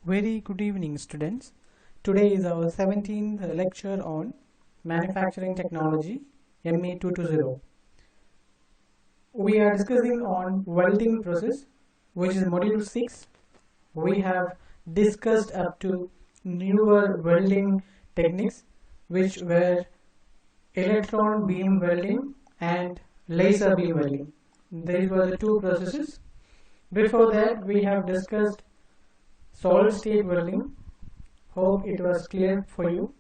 Very good evening, students. Today is our 17th lecture on Manufacturing Technology, ME 220. We are discussing on welding process, which is module 6. We have discussed up to newer welding techniques, which were electron beam welding and laser beam welding. These were the two processes. Before that, we have discussed solid state welding. Hope it was clear for you.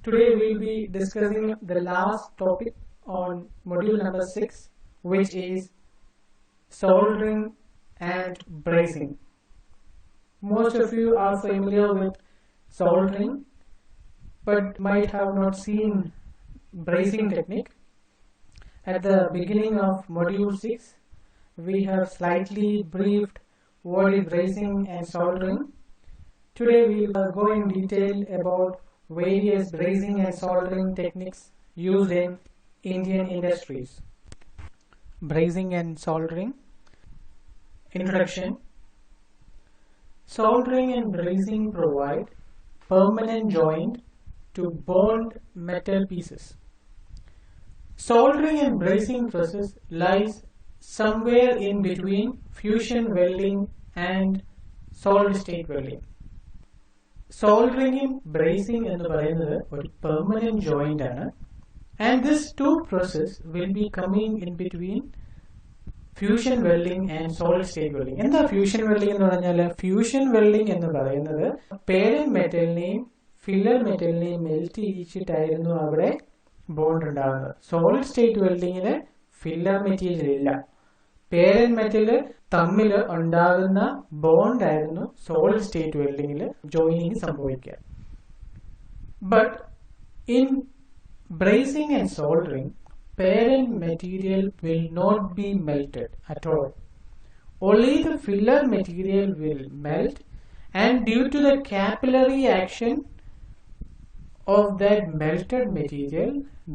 Today we will be discussing the last topic on module number 6, which is soldering and brazing. Most of you are familiar with soldering but might have not seen brazing technique. At the beginning of module 6, we have slightly briefed what is brazing and soldering. Today we will go in detail about various brazing and soldering techniques used in Indian industries. Brazing and soldering. Introduction. Soldering and brazing provide permanent joint to bond metal pieces. Soldering and brazing process lies somewhere in between fusion welding and solid state welding. Soldering brazing എന്ന് പറയുന്നത് ഒരു permanent joint ആണ്, and these two process will be coming in between fusion welding and solid state welding. എന്താ fusion welding എന്ന് പറഞ്ഞാൽ fusion welding എന്ന് പറയുന്നത് parent മെറ്റലിനെയും filler മെറ്റലിനെയും melt ചെയ്യിച്ചിട്ടായിരുന്നു അവിടെ ബോണ്ട് ഉണ്ടാകുന്നത്. സോളിഡ് സ്റ്റേറ്റ് വെൽഡിങ്ങിൽ ഫില്ലർ മെറ്റീരിയൽ ഇല്ല, പേരന്റ് മെറ്റല് തമ്മിൽ ഉണ്ടാകുന്ന ബോണ്ട് ആയിരുന്നു സോളിഡ് സ്റ്റേറ്റ് വെൽഡിങ്ങിൽ ജോയിനിങ് സംഭവിക്കുക. But in bracing and soldering parent material will not be melted at all. Only the filler material will melt, and due to the capillary action of that melted material,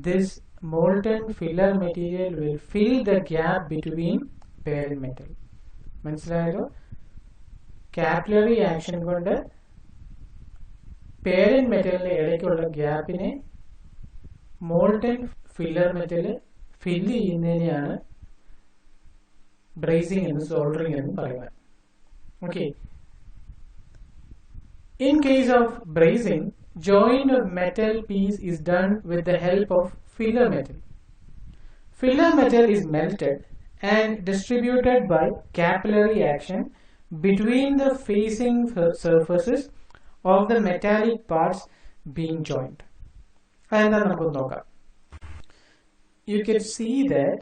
this molten filler material will fill the gap between parent metal. മനസ്സിലായോ? capillary action കൊണ്ട് parent മെറ്റലിന്റെ ഇടയ്ക്കുള്ള ഗ്യാപ്പിനെ molten filler metal fill ചെയ്യുന്നതിനെയാണ് brazing എന്ന് soldering എന്ന് പറയുന്നത്. Okay, in case of brazing, joint of metal piece is done with the help of filler metal. Filler metal is melted and distributed by capillary action between the facing surfaces of the metallic parts being joined. You can see that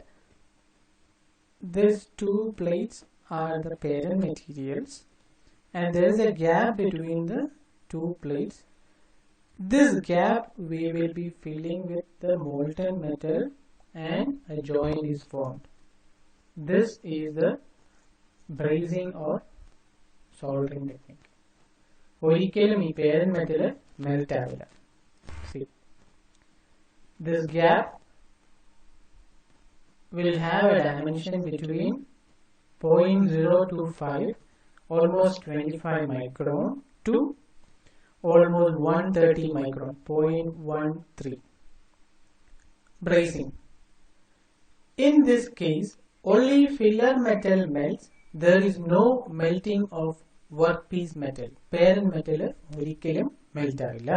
these two plates are the parent materials and there is a gap between the two plates. This gap we will be filling with the molten metal and a joint is formed. This is the brazing or soldering technique. ഒരിക്കലും ഈ parent metal melt ആവില്ല. See, this gap will have a dimension between 0.025 almost 25 micron to almost 130 micron, 0.13. Brazing. In this case, only filler metal melts. There is no melting of workpiece metal. Parent metal ഒരിക്കലും melt ആവില്ല.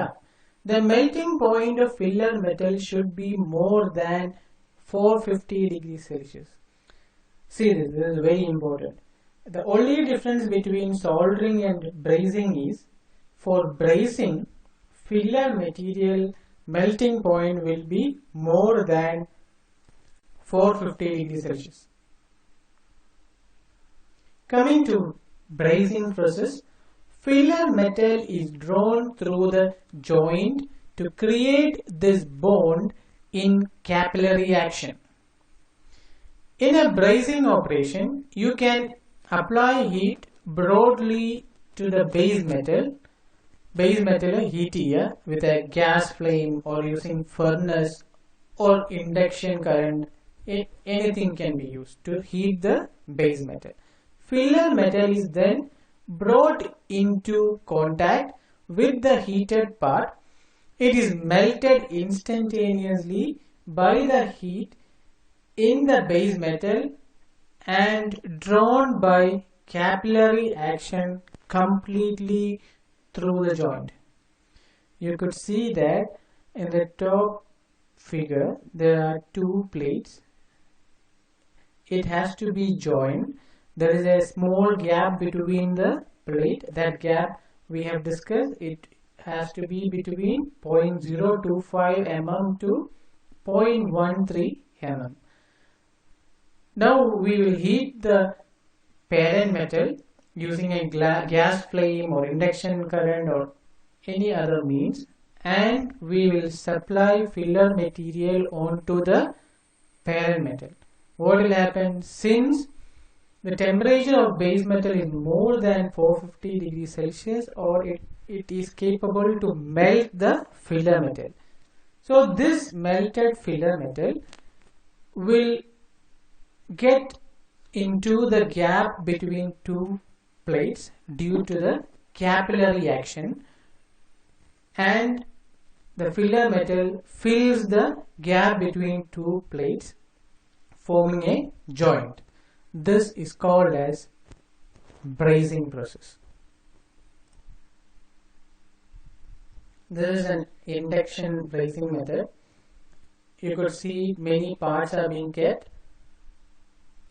The melting point of filler metal should be more than 450 degrees Celsius. See, this is very important. The only difference between soldering and brazing is, for brazing, filler material melting point will be more than 450 degrees Celsius. Coming to brazing process, filler metal is drawn through the joint to create this bond in capillary action. In a brazing operation, you can apply heat broadly to the base metal. Base metal heat here with a gas flame or using furnace or induction current. Anything can be used to heat the base metal. Filler metal is then brought into contact with the heated part, it is melted instantaneously by the heat in the base metal and drawn by capillary action completely through the joint. You could see that in the top figure there are two plates. It has to be joined. There is a small gap between the plate. That gap we have discussed. It has to be between 0.025 mm to 0.13 mm. Now we will heat the parent metal using a gas flame or induction current or any other means, and we will supply filler material onto the parent metal. What will happen, since the temperature of base metal is more than 450 degrees Celsius, or it is capable to melt the filler metal. So this melted filler metal will get into the gap between two plates due to the capillary action, and the filler metal fills the gap between two plates, forming a joint. This is called as brazing process. This is an induction brazing method. You could see many parts are being kept.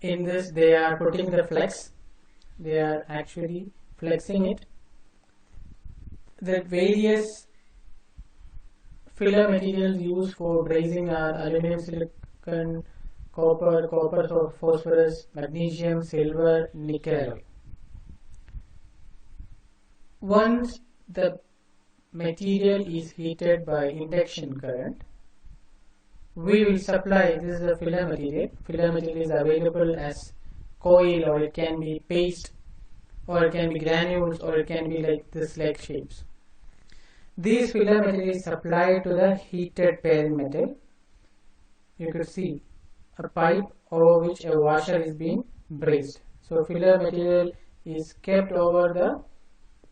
In this they are putting the flex. They are actually flexing it. The various filler materials used for brazing are aluminum, silicon, copper, phosphorus, magnesium, silver, nickel. Once the material is heated by induction current, we will supply, this is a filler material. Filler material is available as coil, or it can be paste, or it can be granules, or it can be like this leg shapes. These filler material is supplied to the heated parent metal. You could see a pipe over which a washer is being brazed. So filler material is kept over the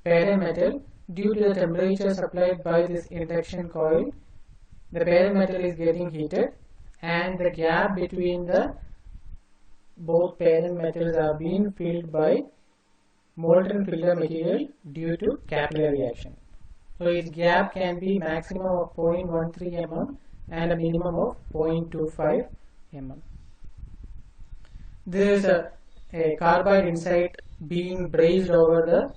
parent metal. Due to the temperature supplied by this induction coil, the parent metal is getting heated, and the gap between the both parent metals are being filled by molten filler material due to capillary action. So its gap can be maximum of 0.13 mm and a minimum of 0.25 mm. There is a carbide inside being brazed over the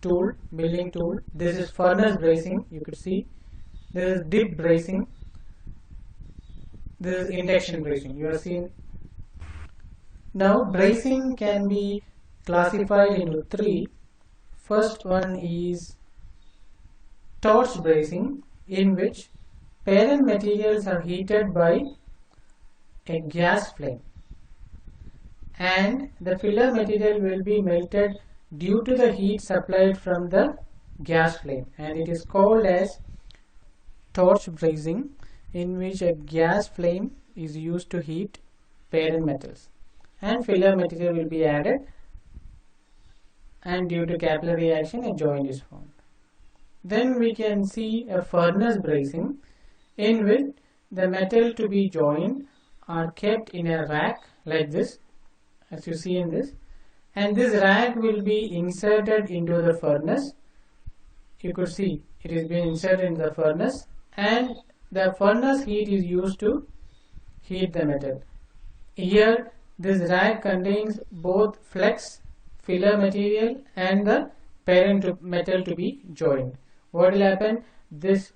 tool, milling tool. This is furnace brazing, you could see. This is dip brazing. This is induction brazing. You are seeing. Now brazing can be classified into three. First one is torch brazing, in which parent materials are heated by a gas flame, and the filler material will be melted due to the heat supplied from the gas flame, and it is called as torch brazing, in which a gas flame is used to heat parent metals, and filler material will be added, and due to capillary action a joint is formed. Then we can see a furnace brazing, in which the metal to be joined are kept in a rack like this, as you see in this, and this rack will be inserted into the furnace. You could see it is being inserted in the furnace, and the furnace heat is used to heat the metal. Here this rack contains both flex, filler material, and the parent metal to be joined. What will happen? This,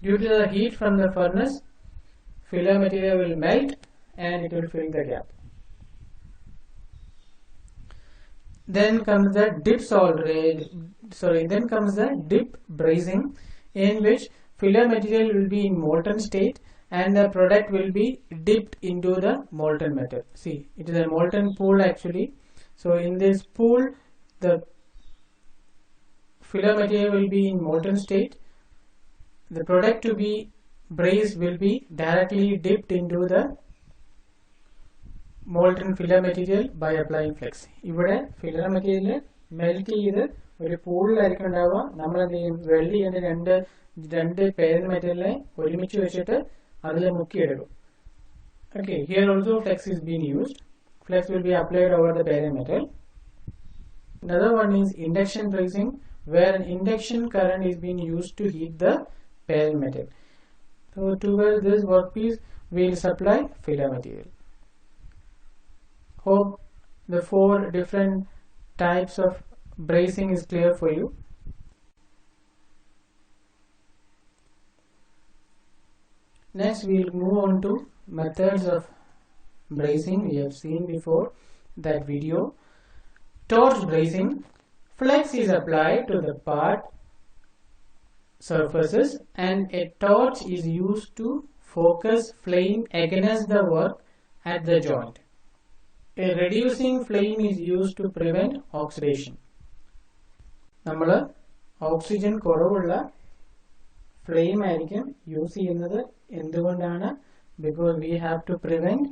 due to the heat from the furnace, filler material will melt and it will fill the gap. Then comes the dip brazing, in which filler material will be in molten state and the product will be dipped into the molten metal. See, it is a molten pool actually. So in this pool, the filler material will be in molten state. The product to be brazed will be directly dipped into the molten filler material by applying flex. ഇവിടെ filler material melt ചെയ്ത് ഒരു പൂളിലായിരിക്കും ഉണ്ടാവുക. നമ്മൾ എന്ത് ചെയ്യും, weld ചെയ്യുന്ന രണ്ട് parent മെറ്റീരിയലിനെ ഒരുമിച്ച് വെച്ചിട്ട് അതിൽ മുക്കിയെടുക്കും. Okay, here also flex is being used. Flex will be applied over the parent metal. Another one is induction brazing, where an induction current is being used to heat the parent metal. So towards this workpiece we will supply filler material. Hope the 4 different types of brazing is clear for you. Next we will move on to methods of brazing. We have seen before that video. Torch brazing. Flex is applied to the part surfaces and a torch is used to focus flame against the work at the joint. A reducing flame is used to prevent oxidation. നമ്മൾ oxygen കുറവുള്ള flame ആയിരിക്കും use ചെയ്യുന്നത്. എന്തുകൊണ്ടാണ്? Because we have to prevent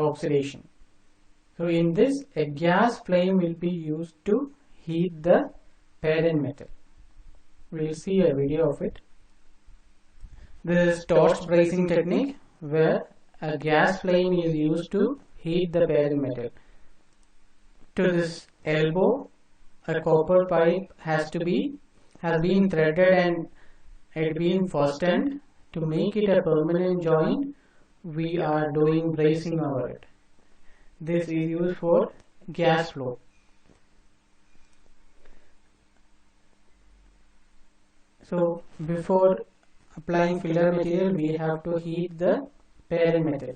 oxidation. So in this, a gas flame will be used to heat the parent metal. We will see a video of it. This is torch brazing technique, where a gas flame is used to heat the parent metal. To this elbow, a copper pipe has been threaded and it been fastened. To make it a permanent joint, we are doing brazing over it. This is used for gas flow. So before applying filler material, we have to heat the parent metal.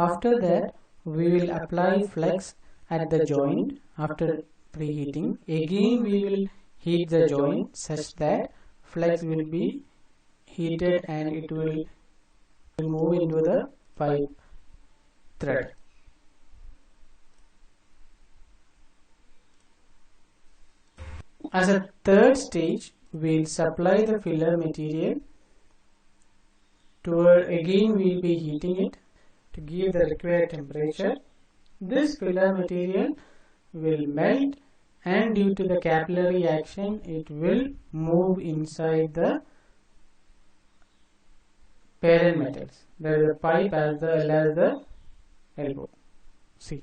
After that, we will apply flex at the joint. After preheating, again we will heat the joint such that flex will be heated and it will move into the pipe thread. As a third stage, we will supply the filler material. Again we will be heating it to give the required temperature. This filler material will melt, and due to the capillary action it will move inside the parent metals. There is a pipe as well as the elbow. See,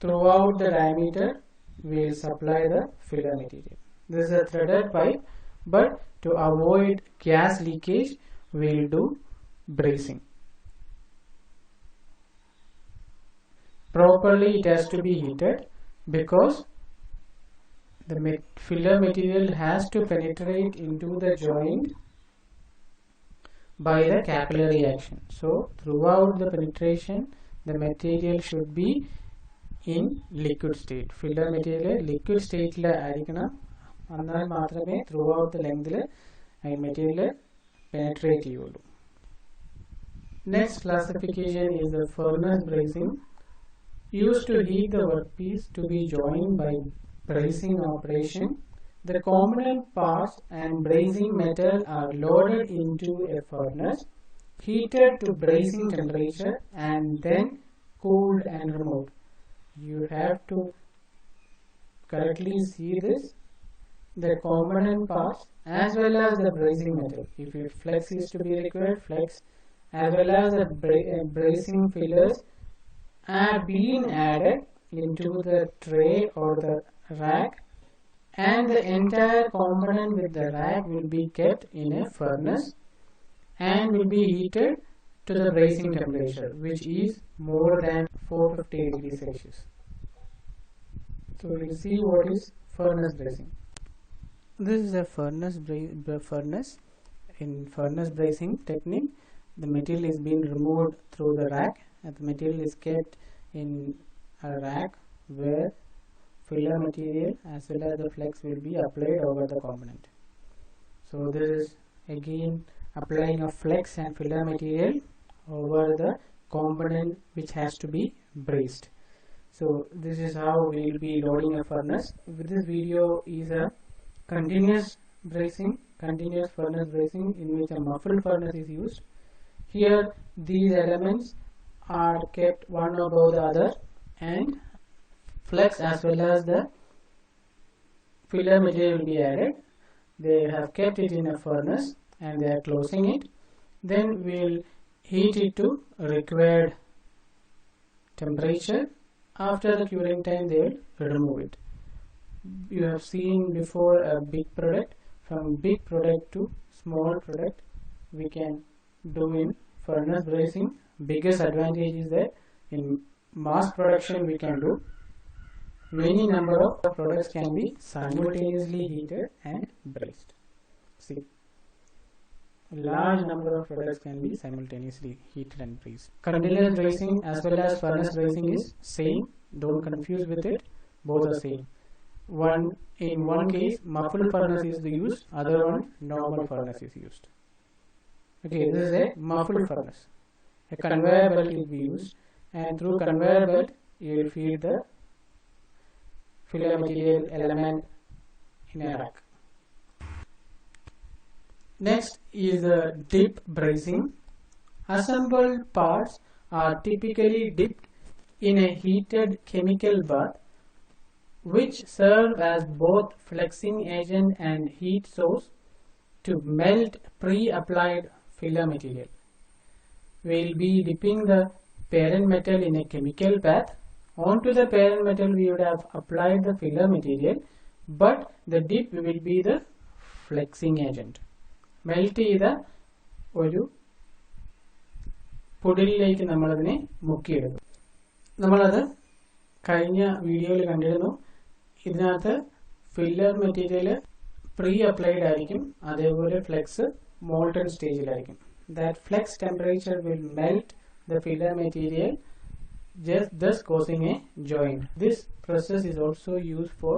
throughout the diameter we will supply the filler material. This is a threaded pipe, but to avoid gas leakage we will do brazing. Properly it has to be heated, because the filler material has to penetrate into the joint by the capillary action. So throughout the penetration the material should be in liquid state. Filler material liquid state la adikana, annal maatrame throughout the length la material penetrate cheyullu. Next classification is the furnace brazing, used to heat the workpiece to be joined by brazing operation. The component parts and brazing metal are loaded into a furnace, heated to brazing temperature and then cooled and removed. You have to correctly see this, the component parts as well as the brazing metal. If flex is to be required, flex as well as the brazing fillers are being added into the tray or the rack, and the entire component with the rack will be kept in a furnace and will be heated to the brazing temperature, which is more than 450 degrees Celsius. So we will see what is furnace brazing. This is a furnace. In furnace brazing technique, the material is being removed through the rack, and the material is kept in a rack where filler material as well as the flex will be applied over the component. So this is again applying of flex and filler material over the component which has to be brazed. So this is how we will be loading a furnace. This video is a continuous furnace brazing in which a muffled furnace is used. Here these elements are kept one above the other and flex as well as the filler material will be added. They have kept it in a furnace and they are closing it. Then we'll heat it to required temperature. After the curing time, they will remove it. You have seen before a big product. From big product to small product, we can do in furnace brazing. Biggest advantage is that in mass production we can do many number of products can be simultaneously heated and brazed. See, large number of products can be simultaneously heated and brazed. Continuous brazing as well as furnace brazing is same. Don't confuse with it. Both are same. In one case, muffled furnace is used. Other one, normal furnace is used. Okay, this is a muffled furnace. A conveyor belt will be used, and through conveyor belt, you will feed the filler material element in a rack. Next is the dip brazing. Assembled parts are typically dipped in a heated chemical bath, which serve as both flexing agent and heat source to melt pre-applied filler material. We will be dipping the parent metal in a chemical bath. Onto the parent metal we would have applied the filler material, but the dip will be the flexing agent. Melt ചെയ്ത ഒരു പൊടിയിലേക്ക് നമ്മൾ അതിനെ മുക്കിയെടുക്കും. നമ്മളത് കഴിഞ്ഞ വീഡിയോയിൽ കണ്ടിരുന്നു. ഇതിനകത്ത് filler material pre applied ആയിരിക്കും, അതേപോലെ ഫ്ലെക്സ് മോൾട്ടൺ സ്റ്റേജിലായിരിക്കും. That flux temperature will melt the filler material, thus causing a joint. This process is also used for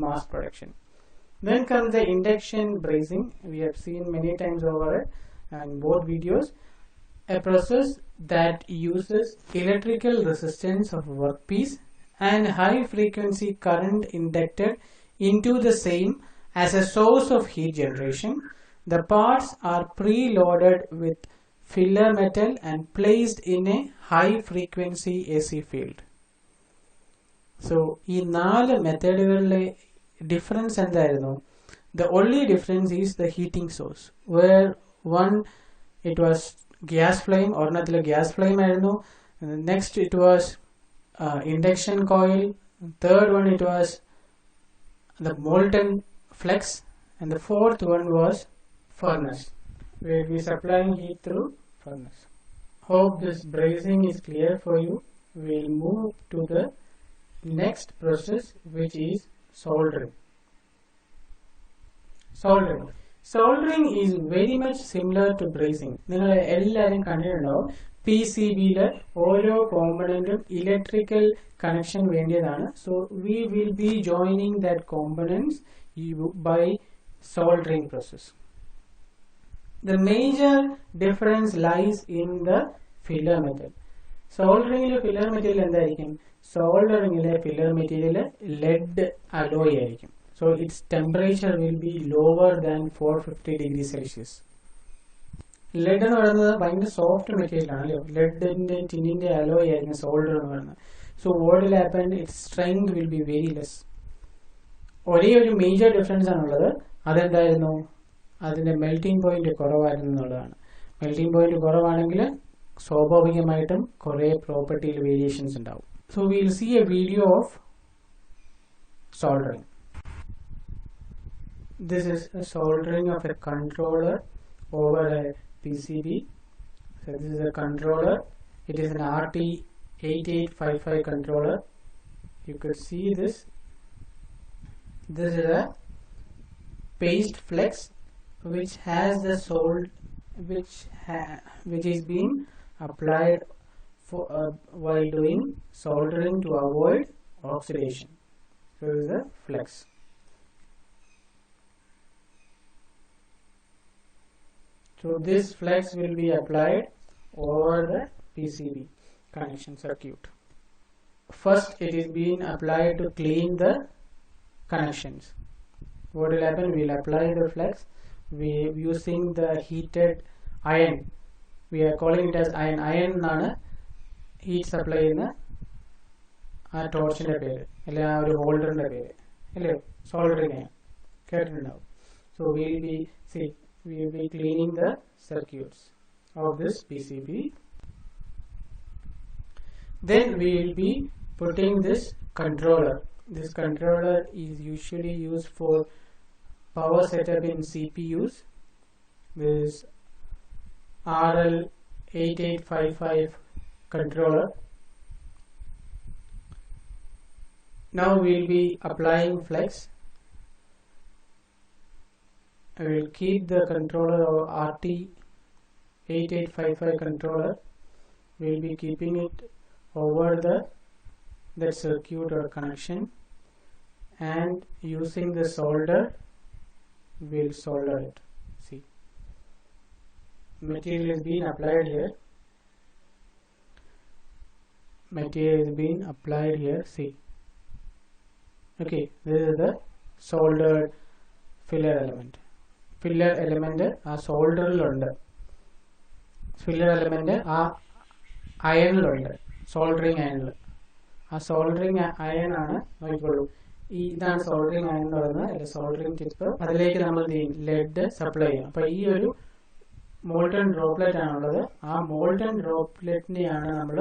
mass production. Then comes the induction brazing. We have seen many times over it and both videos. A process that uses electrical resistance of workpiece and high frequency current inducted into the same as a source of heat generation. The parts are pre-loaded with filler metal and placed in a high frequency AC field. So, ഈ നാല് മെത്തേഡുകളിലെ difference എന്തായിരുന്നു? The only difference is the heating source. Where one it was gas flame, ഒരെണ്ണത്തിൽ gas flame ആയിരുന്നു. Next it was induction coil. Third one it was the molten flex, and the fourth one was furnace, where we supplying heat through furnace. Hope this brazing is clear for you. We'll move to the next process, which is soldering. Soldering is very much similar to brazing. നിങ്ങൾ എല്ലാവരും കണ്ടിട്ടുണ്ടാവും, PCBയിലെ ഓരോ കോമ്പണന്റും electrical connection വേണ്ടിയതാണ്. So we will be joining that components by soldering process. The major difference lies in the filler metal. Soldering filler material എന്തായിരിക്കും? Soldering filler material lead alloy ആയിരിക്കും. So its temperature will be lower than 450 degrees Celsius. Lead എന്ന് പറയുന്നത് ഭയങ്കര soft material ആണല്ലോ. ലെഡിന്റെ ടിന്നിന്റെ alloy ആയിരിക്കും solder എന്ന് പറയുന്നത്. So what will happen? Its strength will be very less. ഒരേ ഒരു മേജർ ഡിഫറൻസ് ആണുള്ളത്. അതെന്തായിരുന്നു? അതിന്റെ മെൽറ്റിംഗ് പോയിന്റ് കുറവായിരുന്നു എന്നുള്ളതാണ്. മെൽറ്റിംഗ് പോയിന്റ് കുറവാണെങ്കിൽ സ്വാഭാവികമായിട്ടും കുറെ പ്രോപ്പർട്ടിയിൽ വേരിയേഷൻസ് ഉണ്ടാവും. So we will see a video of soldering. This is a soldering of a controller over a PCB. So this is a controller. It is an RT8855 controller. You could see this. This is a paste flex which has the which is being applied for while doing soldering to avoid oxidation. So this is a flex. So this flex will be applied over the PCB connection circuit. First it is being applied to clean the connections. What will happen? We will apply the flex. We using the heated iron. We are calling it as iron. Iron nana heat supply in the ആ ടോർച്ചിൻ്റെ പേര് അല്ലെങ്കിൽ ആ ഒരു ഹോൾഡറിൻ്റെ പേര് അല്ലേ, soldering iron കേട്ടിട്ടുണ്ടാവും. So will be cleaning the circuits of this PCB. Then we will be putting this controller. This controller is usually used for power setup in CPUs. This RL8855 controller. Now we will be applying flex. I will keep the controller of RT8855 controller. We will be keeping it over that circuit or connection, and using the solder we'll solder it. See, material is being applied here. See, okay, this is the soldered filler element. Filler element ആ സോൾഡറിലുണ്ട്, filler element ആ അയണിലുണ്ട്, soldering അയണിൽ. ആ soldering iron ആണ്, നോക്കിക്കോളൂ, ഇതാണ് soldering iron എന്ന് പറയുന്നത്, അല്ലെ soldering tip. അതിലേക്ക് നമ്മൾ ലെഡ് സപ്ലൈ ചെയ്യും. അപ്പൊ ഈ ഒരു മോൾട്ടൺ ഡ്രോപ്ലെറ്റ് ആണുള്ളത്. ആ മോൾട്ടൺ ഡ്രോപ്ലെറ്റിനെയാണ് നമ്മൾ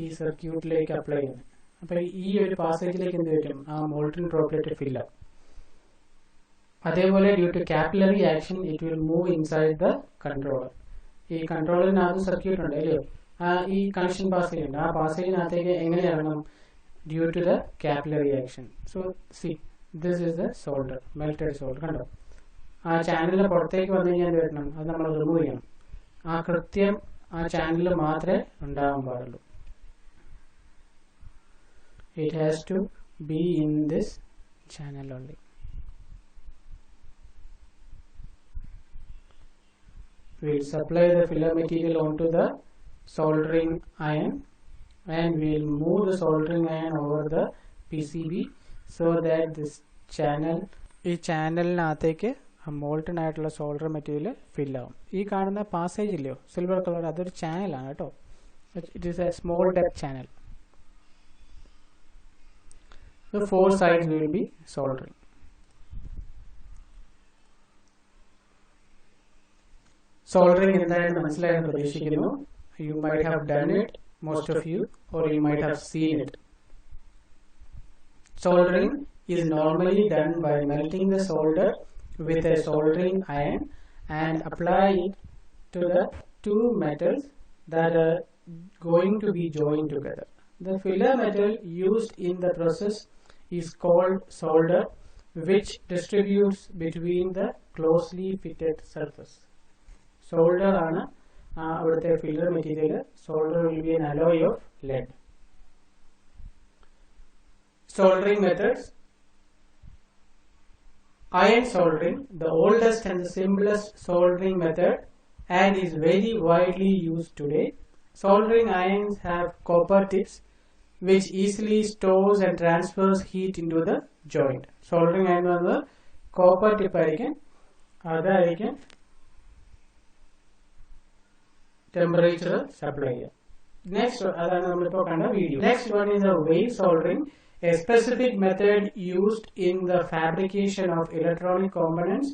ഈ സർക്യൂട്ടിലേക്ക് അപ്ലൈ ചെയ്യുന്നത്. അപ്പൊ ഈ ഒരു പാസേജിലേക്ക് എന്ത് വരും, ആ മോൾട്ടൺ ഡ്രോപ്ലെറ്റ് ഫില്ല്. അതേപോലെ due to capillary action it will move inside the controller. ഈ കൺട്രോളറിനകത്ത് സർക്യൂട്ട് ഉണ്ട് അല്ലയോ, ഈ കണക്ഷൻ പാസേജ് ഉണ്ട്. ആ പാസേജിനകത്തേക്ക് എങ്ങനെ ഇറങ്ങും, due to the capillary action. So see this is the solder, melted solder. കണ്ടോ, ആ ചാനലിന് പുറത്തേക്ക് വന്നു കഴിഞ്ഞാൽ എന്ത് വരണം, അത് നമ്മൾ റിമൂവ് ചെയ്യണം. ആ കൃത്യം ആ ചാനലിൽ മാത്രമേ ഉണ്ടാകാൻ പാടുള്ളൂ. It has to be in this channel only. We will supply the filler material onto the soldering iron, and we will move the soldering iron over the PCB so that this channel, ഈ ചാനലിനകത്തേക്ക് molten ആയിട്ടുള്ള solder material fill ആവും. ഈ കാണുന്ന passage ഇല്ലയോ silver colour, അതൊരു ചാനലാണ് കേട്ടോ. It is A small depth channel. The four sides will be soldering. Soldering എന്താണെന്ന് മനസ്സിലായെന്ന് പ്രതീക്ഷിക്കുന്നു. You might have done it, most of you, or you might have seen it. Soldering is normally done by melting the solder with a soldering iron and apply it to the two metals that are going to be joined together. The filler metal used in the process is called solder, which distributes between the closely fitted surface. Solder ആണ് അവിടുത്തെ filler material. Solder will be an alloy of lead. Soldering methods. Iron soldering, the oldest and the simplest soldering method, and is very widely used today. Soldering irons have copper tips which easily stores and transfers heat into the joint. Soldering iron ആണ് copper tip ആയിരിക്കും, അതായിരിക്കും temperature supply. Next അതാണ് നമ്മളിപ്പോൾ കണ്ട video. Next one is a wave soldering, a specific method used in the fabrication of electronic components.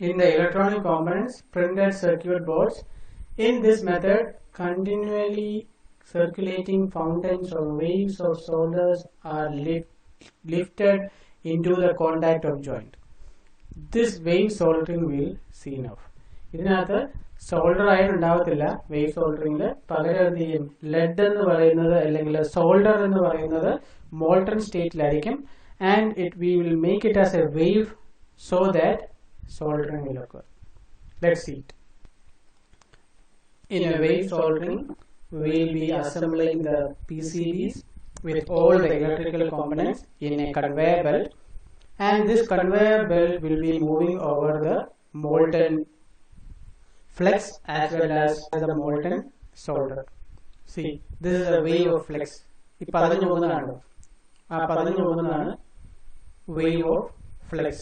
In the electronic components, printed circuit boards. In this method, continually circulating fountains or waves of solders are lifted into the contact of joint. This wave soldering will see now. ഇതിനകത്ത് solder ആയിട്ട് ഉണ്ടാവത്തില്ല wave സോൾഡറിംഗിൽ. പകരം എന്ത് ചെയ്യും, lead എന്ന് പറയുന്നത് അല്ലെങ്കിൽ solder എന്ന് പറയുന്നത് മോൾട്ടൺ സ്റ്റേറ്റിലായിരിക്കും. And we will make it as a wave so that soldering will occur. Let's see it. In a wave soldering, we will be assembling the PCBs with all the electrical components in a conveyor belt, and this conveyor belt will be moving over the molten flex as well as the molten solder. See, this is a wave of flex. ഈ പതഞ്ഞു പോകുന്നതാണ്, ആ പതഞ്ഞു പോകുന്നതാണ് wave of flex.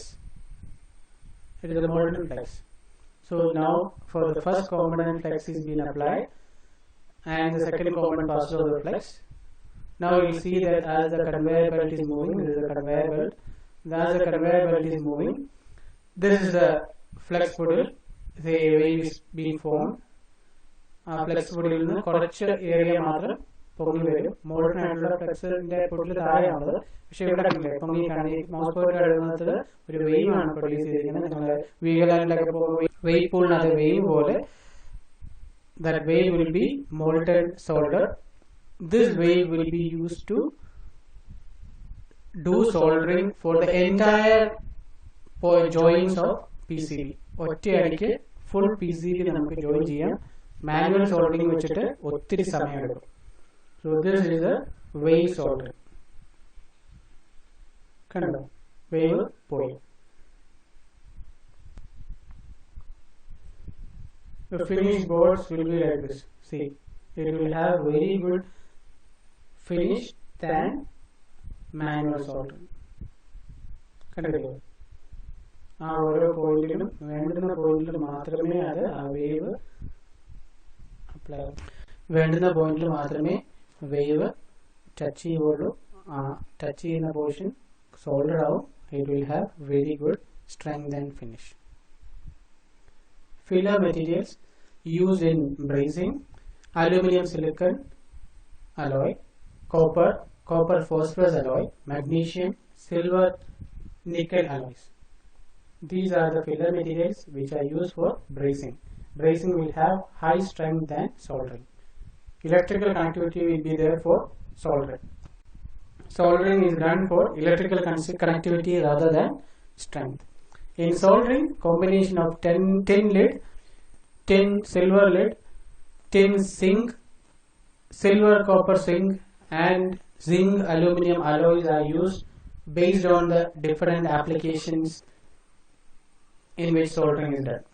It is the molten flex. So now for the first component, flex is being applied, and the second component passes over the flex. Now you will see that as the conveyor belt is moving, this is the conveyor belt. As the conveyor belt is moving, this is the flex puddle. The wave is being formed. Flex puddle in the correct area matram pongi varum. Molten ആയിട്ടുള്ള ഫ്ലെക്സിന്റെ പുഡിൽ താഴെയാണത്. പക്ഷേ ഇവിടെ കണ്ടില്ലേ പൊങ്ങി കാണി mouse point എടുക്കുന്നത് ഒരു wave ആണ് produce ചെയ്തിരിക്കുന്നത്. നിങ്ങൾ വീഗലാൻഡിലൊക്കെ പോകുമ്പോൾ വേവ് പൂളിനകത്ത് വേവ് പോലെ that wave will be molten solder. This wave will be used to do soldering for the entire joints of PCB. ഒറ്റയടിക്ക് full PCB നമുക്ക് join ചെയ്യാം. Manual soldering വെച്ചിട്ട് ഒത്തിരി സമയം എടുക്കും. So this is a wave soldering. കണ്ടോ wave പോയി. The finished boards will be like this. See, it will have very good finish than manual soldering. കണ്ടില്ലേ ആ ഓരോ പോയിന്റിലും വേണ്ടുന്ന പോയിന്റിൽ മാത്രമേ അത് ആ വേവ് അപ്ലൈ വേണ്ടുന്ന പോയിന്റിൽ മാത്രമേ വേവ് ടച്ച് ചെയ്യുള്ളൂ. ആ ടച്ച് ചെയ്യുന്ന പോർഷൻ സോൾഡർ ആവും. It will have very good strength and finish. Filler materials used in brazing: aluminum silicon alloy, copper phosphorus alloy, magnesium, silver, nickel alloys. These are the filler materials which are used for brazing. Brazing will have high strength than soldering. Electrical connectivity will be there for soldering. Soldering is done for electrical connectivity rather than strength. In soldering, combination of tin lead, tin silver lead, tin zinc, silver copper zinc and zinc aluminum alloys are used based on the different applications in which soldering is done.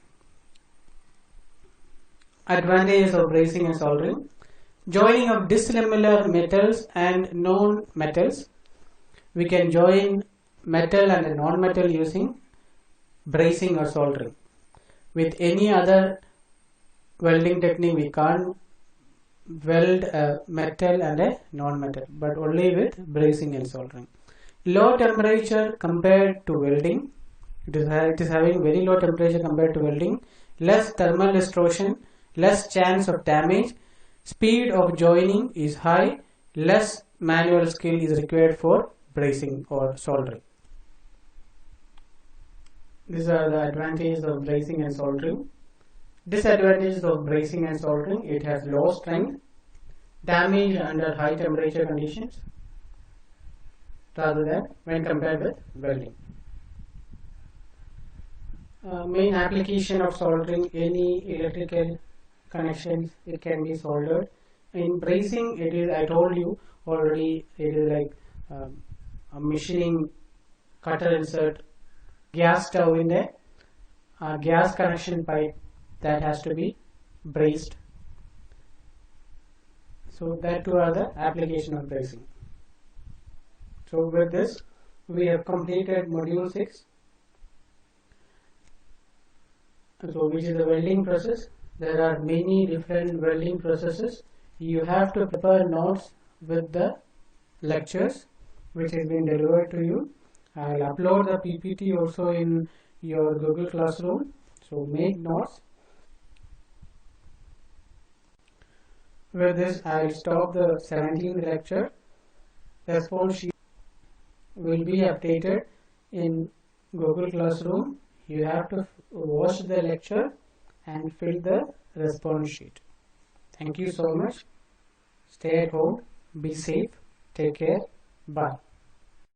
Advantages of brazing and soldering: joining of dissimilar metals and non-metals. We can join metal and non-metal using brazing or soldering. With any other welding technique we can't weld a metal and a non-metal, but only with brazing and soldering. Low temperature compared to welding. It is having very low temperature compared to welding. Less thermal distortion, less chance of damage. Speed of joining is high. Less manual skill is required for brazing or soldering. These are the advantages of brazing and soldering. Disadvantages of brazing and soldering: it has low strength, damage under high temperature conditions rather than when compared with welding. Main application of soldering: any electrical connections, it can be soldered. In brazing, it is, I told you already, it is like a machining cutter insert, gas stove in there, gas connection pipe that has to be brazed. So that two are the application of brazing. So with this we have completed module 6. So which is the welding process. There are many different welding processes. You have to prepare notes with the lectures which has been delivered to you. I will upload the PPT also in your Google Classroom. So make notes. With this I will stop the 17th lecture. Response sheet will be updated in Google Classroom. You have to watch the lecture and fill the response sheet. Thank you so much. Stay at home, be safe, take care, bye.